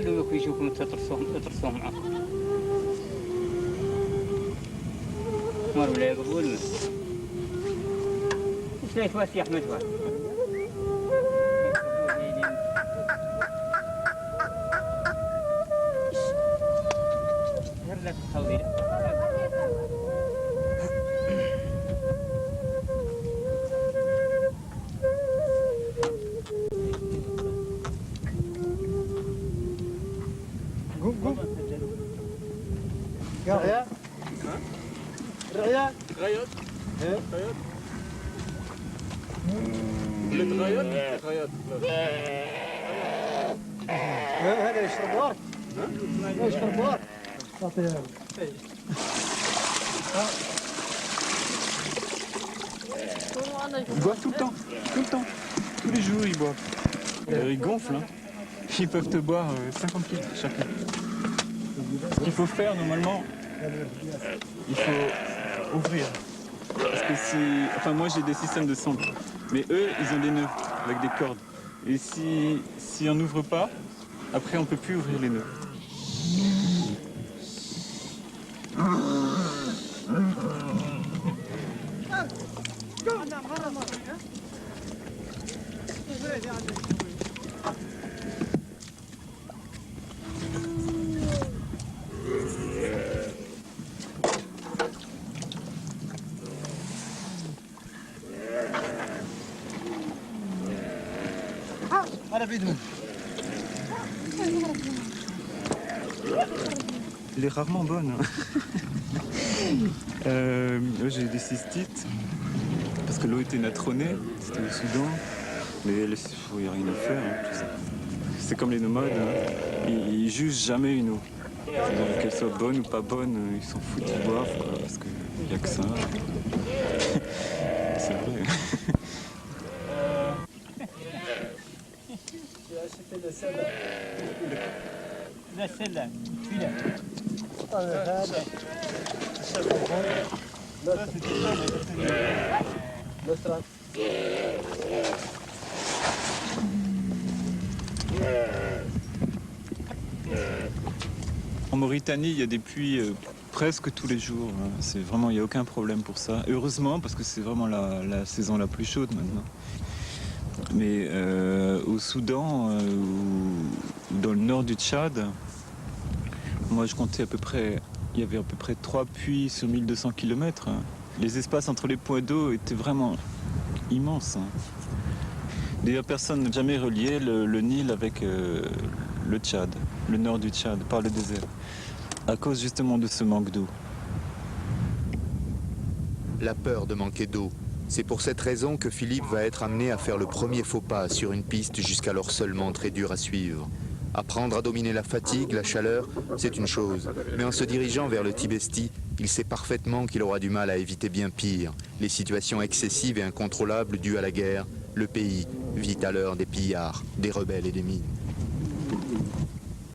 خلوهم يشوفوا ترسوهم معاهم مر ولا يقبل ايش لا يتواسي احمد واحد هرلك تحولي رعية رعية غيط غيط غيط غيط هذا يشرب وارد يشرب وارد تعطيها Ils boivent tout le temps, tous les jours ils boivent. Ils gonflent, hein. Ils peuvent te boire 50 kilos chacun. Ce qu'il faut faire normalement, il faut ouvrir. Parce que si. Enfin, moi j'ai des systèmes de sonde, mais eux ils ont des nœuds avec des cordes. Et si on n'ouvre pas, après on peut plus ouvrir les nœuds. Elle est rarement bonne. J'ai eu des cystites parce que l'eau était natronnée, c'était au Soudan, mais il n'y a rien à faire. Hein, c'est comme les nomades, hein. Ils jugent jamais une eau. Qu'elle soit bonne ou pas bonne, ils s'en foutent, ils boivent quoi, parce qu'il n'y a que ça. C'est vrai. لا سلة فيلا En Mauritanie, il y a des pluies presque tous les jours. Hein. C'est vraiment, il n'y a aucun problème pour ça. Heureusement, parce que c'est vraiment la saison la plus chaude maintenant. Mais au Soudan ou dans le nord du Tchad, moi je comptais à peu près, il y avait à peu près 3 puits sur 1200 km. Les espaces entre les points d'eau étaient vraiment immenses. D'ailleurs, personne n'a jamais relié le Nil avec le Tchad, le nord du Tchad, par le désert, à cause justement de ce manque d'eau. La peur de manquer d'eau. C'est pour cette raison que Philippe va être amené à faire le premier faux pas sur une piste jusqu'alors seulement très dure à suivre. Apprendre à dominer la fatigue, la chaleur, c'est une chose. Mais en se dirigeant vers le Tibesti, il sait parfaitement qu'il aura du mal à éviter bien pire. Les situations excessives et incontrôlables dues à la guerre, le pays vit à l'heure des pillards, des rebelles et des mines.